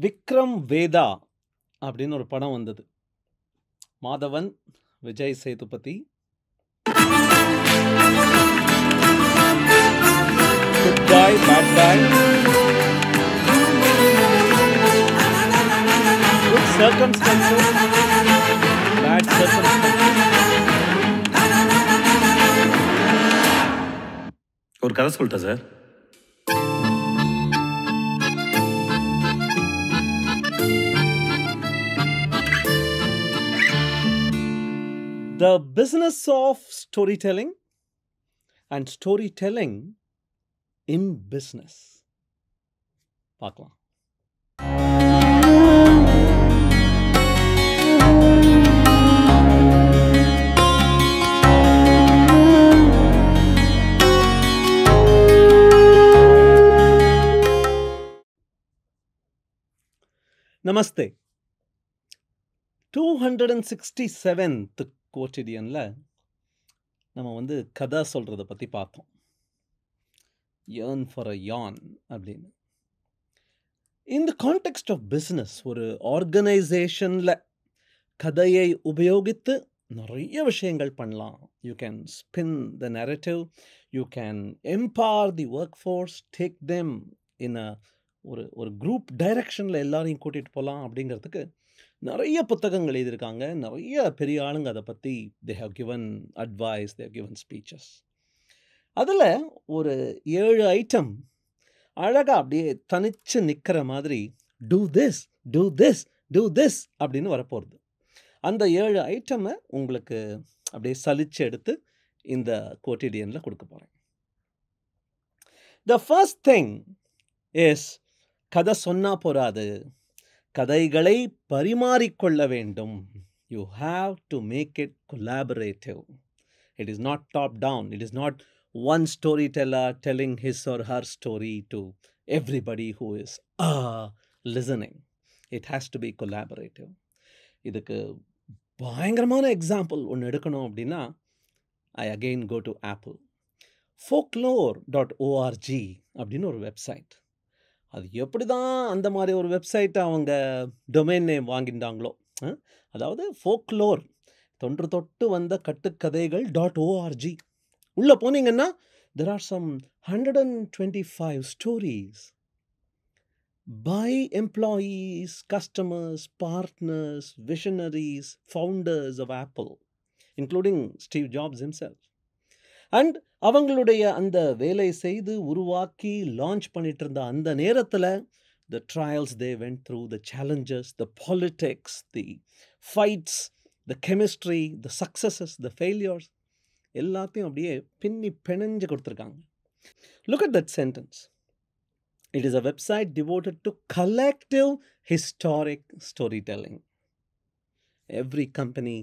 விக்ரம் வேதா அப்படின்னு ஒரு படம் வந்தது. Madhavan, Vijay Sethupathi. Good boy, bad boy, good circumstances, bad circumstances. ஒரு கதை சொல்லிட்டா sir. The business of storytelling and storytelling in business. பார்க்கலாம். நமஸ்தே. 267th quotidianல நம்ம கதை சொல்கிறத பற்றி பார்த்தோம். yearn for a yarn அப்படின்னு. இந்த கான்டெக்ஸ்ட் ஆஃப் பிஸ்னஸ், ஒரு ஆர்கனைசேஷனில் கதையை உபயோகித்து நிறைய விஷயங்கள் பண்ணலாம். You can spin the narrative, you can empower the work force, take them in ஒரு குரூப் டைரக்ஷனில் எல்லாரையும் கூட்டிகிட்டு போகலாம். அப்படிங்கிறதுக்கு நிறைய புத்தகங்கள் எழுதியிருக்காங்க. நிறைய பெரிய ஆளுங்க அதை பற்றி they have given advice, they have given speeches. அதில் ஒரு 7 ஐட்டம் அழகாக அப்படியே தனிச்சு நிற்கிற மாதிரி do this, do this, do this அப்படின்னு வரப்போகிறது. அந்த 7 ஐட்டமை உங்களுக்கு அப்படியே சலிச்சு எடுத்து இந்த கோட்டிடியனில் கொடுக்க போகிறேன். த ஃபர்ஸ்ட் திங் இஸ், கதை சொன்னால் போராது, கதைகளை பரிமாறிக்கொள்ள வேண்டும். You have to make it collaborative. It is not top down. It is not one storyteller telling his or her story to everybody who is listening. It has to be collaborative. இதுக்கு பயங்கரமான example ஒன்று எடுக்கணும் அப்படின்னா, I again go to Apple. folklore.org அப்படின்னு ஒரு website. அது எப்படி தான் அந்த மாதிரி ஒரு வெப்சைட்டை அவங்க டொமைன் நேம் வாங்கிட்டாங்களோ. அதாவது folklore, தொன்று தொட்டு வந்த கட்டுக்கதைகள் .org. உள்ளே போனீங்கன்னா there are some 125 stories by employees, customers, partners, visionaries, founders of Apple, including Steve Jobs himself. And அவங்களுடைய அந்த வேலை செய்து உருவாக்கி லான்ச் பண்ணிட்டு இருந்த அந்த நேரத்தில் the trials they went through, the challenges, the politics, the fights, the chemistry, the successes, the failures, எல்லாத்தையும் அப்படியே பின்னி பிணைஞ்சு கொடுத்துருக்காங்க. Look at that sentence. It is a website devoted to collective historic storytelling. Every company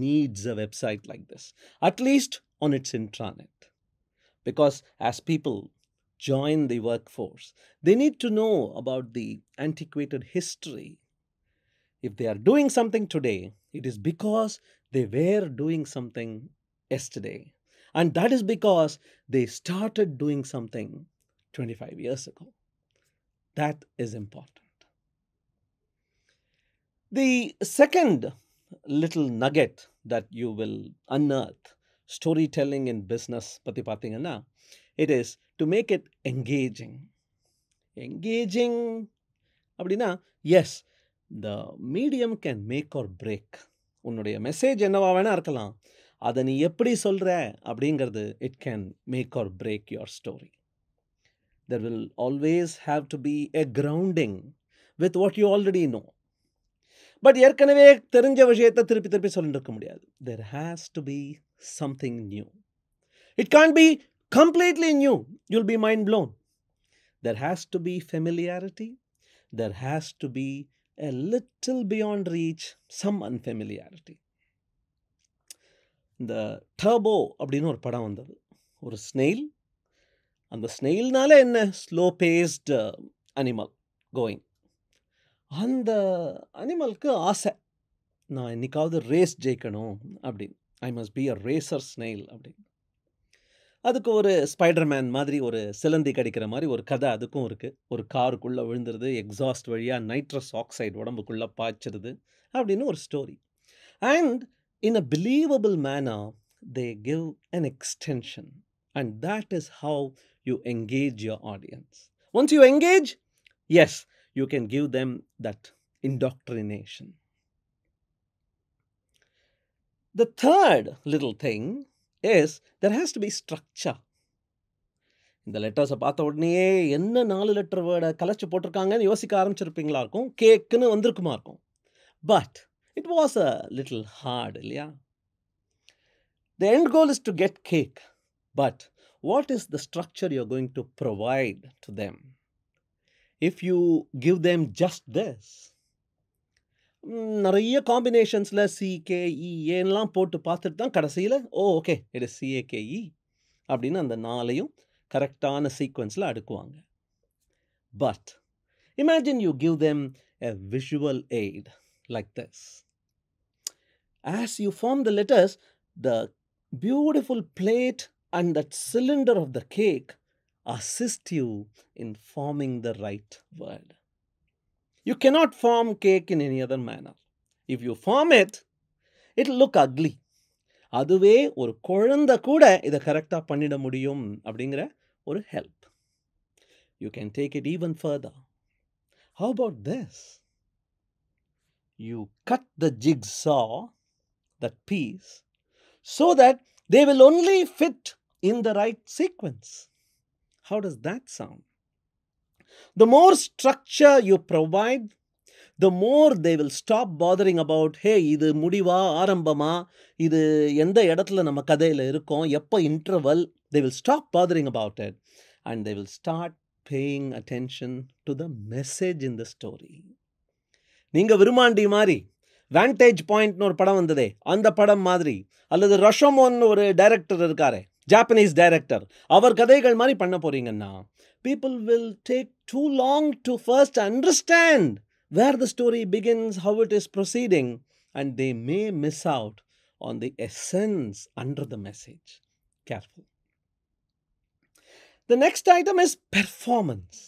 needs a website like this, at least on its intranet. Because as people join the workforce, they need to know about the antiquated history. If they are doing something today, it is because they were doing something yesterday, and that is because they started doing something 25 years ago. That is important. The second little nugget that you will unearth, storytelling in business பத்தி பார்த்தீங்கன்னா, it is to make it engaging. Engaging அப்படின்னா, yes, the medium can make or break. உன்னுடைய message என்னவா வேணா இருக்கலாம், அதை நீ எப்படி சொல்கிற அப்படிங்கிறது it can make or break your story. There will always have to be a grounding with what you already know. But ஏற்கனவே தெரிஞ்ச விஷயத்தை திருப்பி திருப்பி சொல்லிட்டு இருக்க முடியாது. There has to be something new. It can't be completely new. You'll be mind blown. There has to be familiarity. There has to be a little beyond reach, some unfamiliarity. இந்த turbo அப்படின்னு ஒரு படம் வந்தது. ஒரு snail. அந்த ஸ்னெயில்னால என்ன, slow based animal going. அந்த அனிமலுக்கு ஆசை, நான் இன்னைக்காவது ரேஸ் ஜெயிக்கணும் அப்படின்னு. I must be a racer snail அப்படின்னு. அதுக்கு ஒரு ஸ்பைடர்மேன் மாதிரி ஒரு சிலந்தி கடிக்கிற மாதிரி ஒரு கதை அதுக்கும் இருக்குது. ஒரு காருக்குள்ளே விழுந்துருது, எக்ஸாஸ்ட் வழியாக நைட்ரஸ் ஆக்சைடு உடம்புக்குள்ளே பாய்ச்சிருது அப்படின்னு ஒரு story. And in a believable manner they give an extension. And that is how you engage your audience. Once you engage, yes, you can give them that indoctrination. The third little thing is there has to be structure. இந்த லெட்டர்ஸை பார்த்த உடனேயே என்ன 4 letter வேர்டை கலைச்சு போட்டிருக்காங்கன்னு யோசிக்க ஆரம்பிச்சிருப்பீங்களா இருக்கும். கேக்குன்னு வந்திருக்குமா இருக்கும். But it was a little hard இல்லையா? The end goal is to get cake. But what is the structure you're going to provide to them? If you give them just this, நிறைய காம்பினேஷன்ஸில் CKEAன்லாம் போட்டு பார்த்துட்டு தான் கடைசியில் ஓகே இட் இஸ் CAKE அப்படின்னு அந்த 4ஐயும் கரெக்டான சீக்வன்ஸில் அடுக்குவாங்க. But imagine you give them a visual aid like this. As you form the letters, the beautiful plate and that cylinder of the cake assist you in forming the right word. You cannot form cake in any other manner. If you form it, it'll look ugly. அதுவே ஒரு குழந்தை கூட இதை கரெக்டாக பண்ணிட முடியும் அப்படிங்கிற ஒரு help. You can take it even further. How about this? You cut the jigsaw, that piece, so that they will only fit in the right sequence. How does that sound? The more structure you provide, the more they will stop bothering about, hey, இது முடிவா ஆரம்பமா, இது எந்த இடத்துல நம்ம கதையில் இருக்கோம், எப்போ interval. They will stop bothering about it and they will start paying attention to the message in the story. நீங்க விருமாண்டி மாதிரி வேண்டேஜ் பாயிண்ட்னு ஒரு படம் வந்ததே, அந்த படம் மாதிரி, அல்லது ரஷோமோன்னு ஒரு டைரக்டர் இருக்காரு, ஜாப்பனீஸ் டைரக்டர், அவர் கதைகள் மாதிரி பண்ண போறீங்கன்னா people will take too long to first understand where the story begins, how it is proceeding, and they may miss out on the essence under the message. Careful. The next item is performance.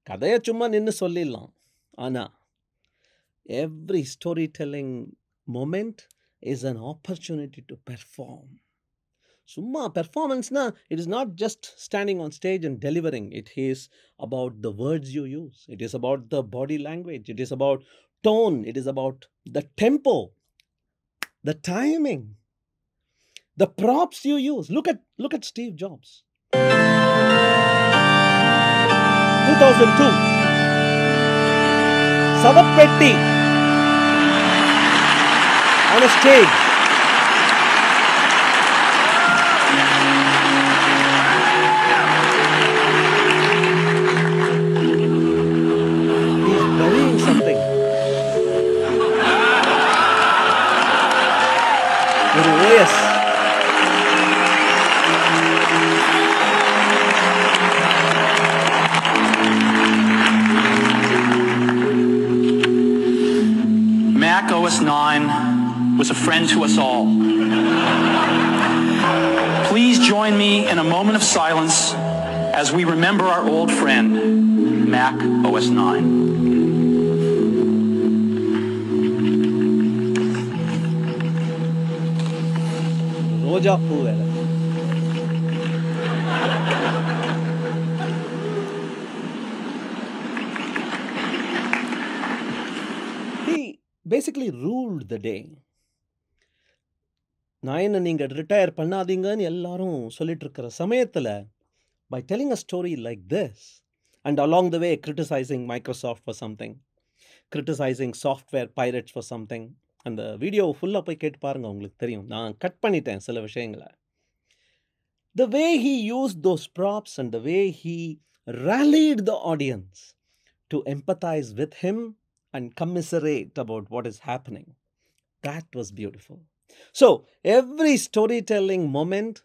கதையை சும்மா நின்று சொல்லிடலாம், ஆனால் every storytelling moment is an opportunity to perform. சும்மா பெர்ஃபார்மன்ஸ்னா it is not just standing on stage and delivering. It is about the words you use. It is about the body language. It is about tone. It is about the tempo, the timing, the props you use. Look at Steve Jobs. 2002 Savapetti on a stage. He's burying something. ஒரு OS. Mac OS 9 was a friend to us all. Please join me in a moment of silence as we remember our old friend, Mac OS 9. ரோஜா பூ வேலை. He basically ruled the day. நான் என்ன நீங்கள் retire பண்ணாதீங்கன்னு எல்லாரும் சொல்லிட்டு இருக்கிற சமயத்தில், by telling a story like this and along the way criticizing Microsoft for something, criticizing software pirates for something, அந்த வீடியோவை ஃபுல்லாக போய் கேட்டு பாருங்கள், உங்களுக்கு தெரியும். நான் கட் பண்ணிட்டேன் சில விஷயங்களை. The way he used those props and the way he rallied the audience to empathize with him and commiserate about what is happening, that was beautiful. So every storytelling moment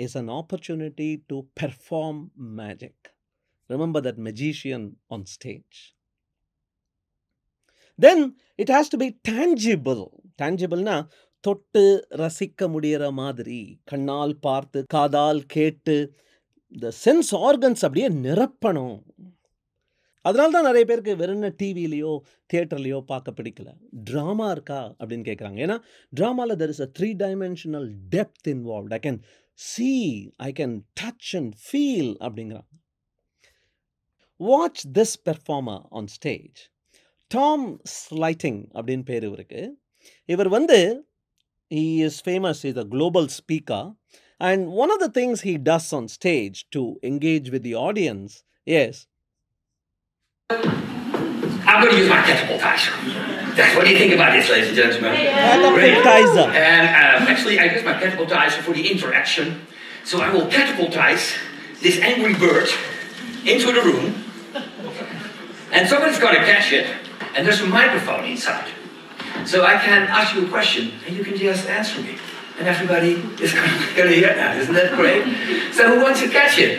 is an opportunity to perform magic. Remember that magician on stage. Then it has to be tangible. Tangible na தொட்டு ரசிக்க முடியிற மாதிரி கண்ணால் பார்த்து காதால் கேட்டு இந்த sense organs அப்படியே நிரப்பணும். அதனால தான் நிறைய பேருக்கு வெறும் டிவிலையோ தியேட்டர்லையோ பார்க்க பிடிக்கல. ட்ராமா இருக்கா அப்படின்னு கேட்குறாங்க. ஏன்னா ட்ராமாவில் there is a 3 dimensional depth involved. I can see, I can touch and feel அப்படிங்கிறாங்க. Watch this performer on stage. Tom ஸ்லைட்டிங் அப்படின்னு பேர் இவருக்கு. இவர் வந்து he is famous, he's a global speaker, and one of the things he does on stage to engage with the audience is I'm going to use my catapultizer. What do you think about this, ladies and gentlemen? catapultizer. And actually, I use my catapultizer for the interaction. So I will catapultize this angry bird into the room, and somebody's going to catch it, and there's a microphone inside. So I can ask you a question, and you can just answer me. And everybody is going to hear that. Isn't that great? So who wants to catch it?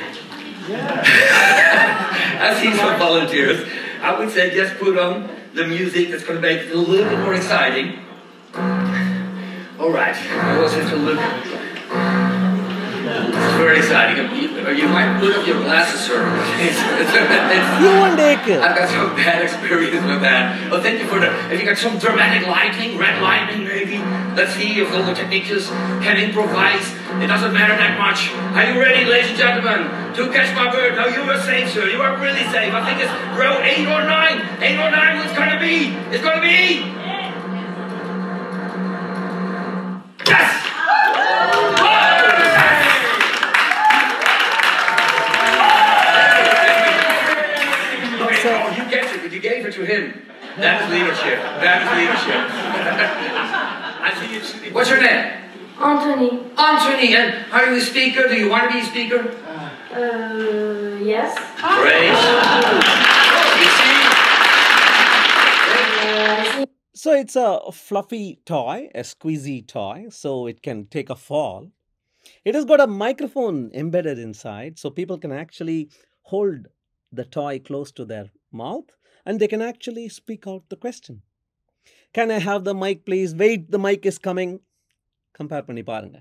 I've seen some volunteers. I would say just put on the music that's going to make it a little bit more exciting. All right. I always have to look. It's very exciting. You might put up your glasses, sir. I've got some bad experience with that. Well, thank you for the... If you got some dramatic lighting, red lighting maybe, let's see if all the technicians can improvise. It doesn't matter that much. Are you ready, ladies and gentlemen, to catch my bird? No, you are safe, sir. You are really safe. I think it's row 8 or 9. 8 or 9, it's going to be. It's going to be. Yes! You get it, but you gave it to him. That is leadership. That is leadership. I see you. What's your name? Anthony. Anthony, and are you a speaker? Do you want to be a speaker? Yes. Great. You see? So it's a fluffy toy, a squeezy toy, so it can take a fall. It has got a microphone embedded inside, so people can actually hold the toy close to their mouth and they can actually speak out the question. Can I have the mic, please? Wait, the mic is coming. Compare பண்ணி பாருங்க.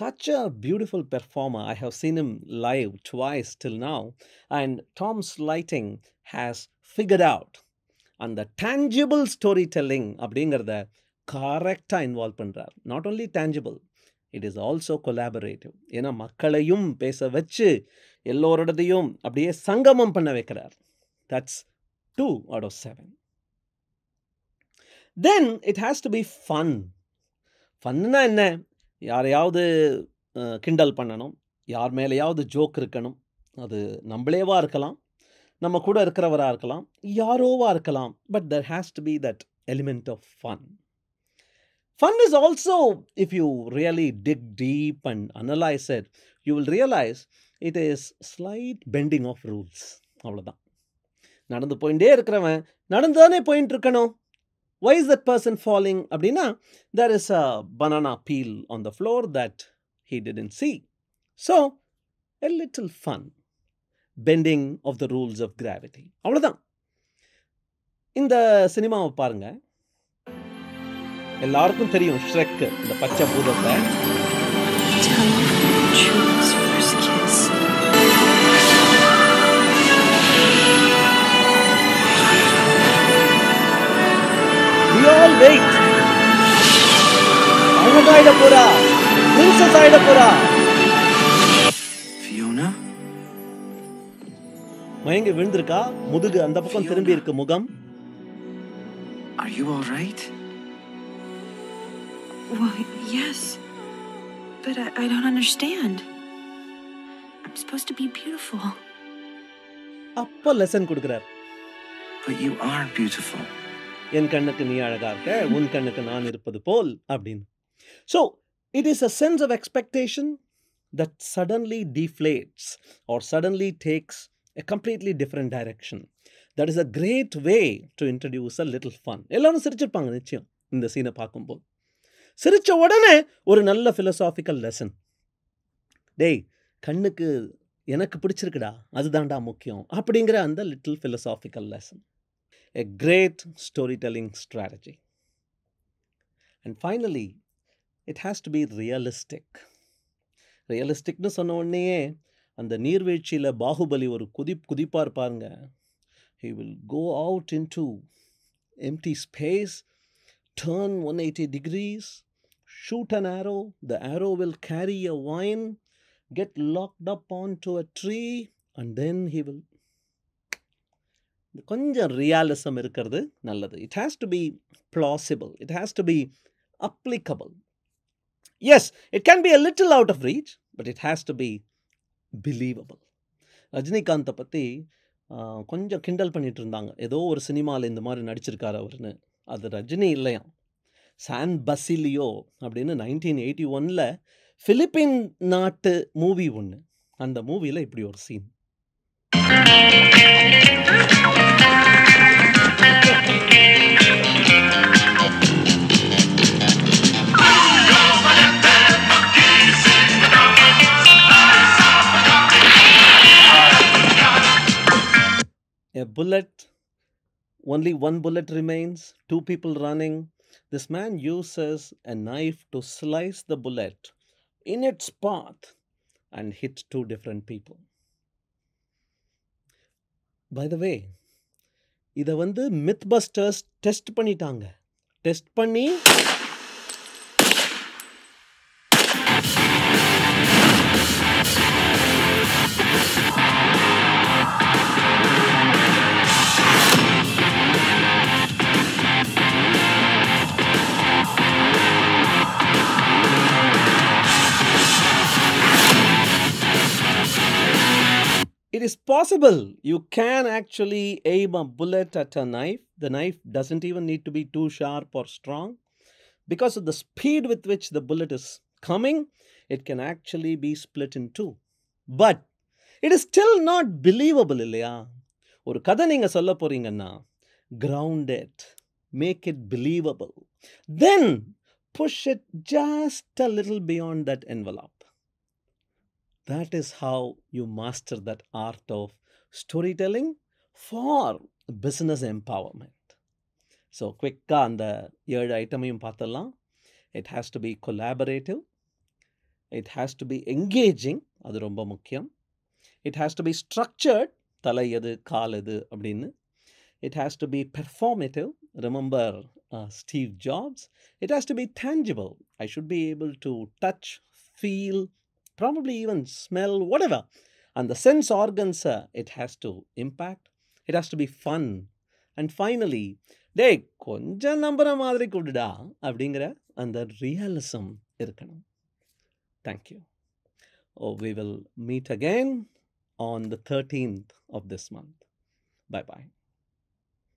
Such a beautiful performer. I have seen him live twice till now, and Tom Slighting has figured out அந்த tangible storytelling அப்படிங்கிறத கரெக்டாக involve பண்ணுறார். Not only tangible, it is also collaborative. ஏன்னா மக்களையும் பேச வச்சு எல்லோருடையும் அப்படியே சங்கமம் பண்ண வைக்கிறார். That's 2 out of 7. Then it has to be fun. ஃபன்னா என்ன? யாரையாவது கிண்டல் பண்ணணும், யார் மேலேயாவது ஜோக் இருக்கணும். அது நம்மளேவா இருக்கலாம், நம்ம கூட இருக்கிறவராக இருக்கலாம், யாரோவா இருக்கலாம். But there has to be that element of fun. Fun is also, if you really dig deep and analyze it, you will realize it is slight bending of rules. அவ்வளோதான். நடந்து போயிட்டே இருக்கிறவன் நடந்துதானே போயிட்டு இருக்கணும். Why is that person falling? அப்படின்னா there is a banana peel on the floor that he didn't see. So, a little fun. Bending of the rules of gravity. அவ்வளோதான். இந்த சினிமாவை பாருங்க. எல்லாருக்கும் தெரியும் ஷ்ரெக், இந்த பச்சை பூதத்தை. We all wait. அழகாயிட போறா, பிரின்சஸ் ஆயிட போறா. Fiona? மயங்கி விழுந்திருக்கா, முதுகு அந்த பக்கம் திரும்பி இருக்கு முகம். Are you all right? Well, yes. But I don't understand. I'm supposed to be beautiful. அப்ப லெசன் கொடுக்கிறார். But you are beautiful. என் கண்ணுக்கு நீ அழகா இருக்க, உன் கண்ணுக்கு நான் இருப்பது போல் அப்படின்னு. So, it is a sense of expectation that suddenly deflates or suddenly takes a completely different direction. That is a great way to introduce a little fun. எல்லாரும் சிரிச்சிருப்பாங்க நிச்சயம் இந்த சீனை பார்க்கும்போது. சிரிச்ச உடனே ஒரு நல்ல philosophical lesson. டேய், கண்ணுக்கு எனக்கு பிடிச்சிருக்குடா, அதுதான்டா முக்கியம் அப்படிங்கிற அந்த little philosophical lesson. A great storytelling strategy. And finally, it has to be realistic. ரியலிஸ்டிக்னு சொன்ன உடனேயே அந்த நீர்வீழ்ச்சியில் பாகுபலி ஒரு குதிப்பார் பாருங்க. He will go out into empty space, turn 180 degrees, shoot an arrow. The arrow will carry a vine, get locked up onto a tree, and then he will. கொஞ்சம் realism இருக்கிறது நல்லது. It has to be plausible. It has to be applicable. Yes, it can be a little out of reach, but it has to be believable. ரஜினிகாந்தை பற்றி கொஞ்சம் கிண்டல் பண்ணிட்டு இருந்தாங்க. ஏதோ ஒரு சினிமாவில் இந்த மாதிரி நடிச்சிருக்காரு அவருன்னு. அது ரஜினி இல்லையாம், சான் பசிலியோ அப்படின்னு 1981 பிலிப்பின் நாட்டு மூவி ஒன்று. அந்த மூவியில் இப்படி ஒரு scene. A bullet, only one bullet remains, two people running. This man uses a knife to slice the bullet in its path and hit two different people. By the way, இதை Mythbusters test பண்ணிட்டாங்க. Test பண்ணி it is possible. You can actually aim a bullet at a knife. The knife doesn't even need to be too sharp or strong. Because of the speed with which the bullet is coming, it can actually be split in two. But it is still not believable, இல்லையா? ஒரு கதை நீங்க சொல்ல போறீங்கன்னா, ground it, make it believable. Then push it just a little beyond that envelope. That is how you master that art of storytelling for business empowerment. So, quick-ஆ அந்த 7 ஐட்டமையும் பார்த்தலாம். It has to be collaborative. It has to be engaging. அது ரொம்ப முக்கியம். It has to be structured. தலை எது, கால் எது அப்படின்னு. It has to be performative. Remember Steve Jobs. It has to be tangible. I should be able to touch, feel, probably even smell, whatever. And the sense organs, it has to impact. It has to be fun. And finally, டேய் கொஞ்சம் நம்புற மாதிரி கொடுடா அப்படிங்கிற அந்த realism இருக்கணும். Thank you. We will meet again on the 13th of this month. Bye-bye.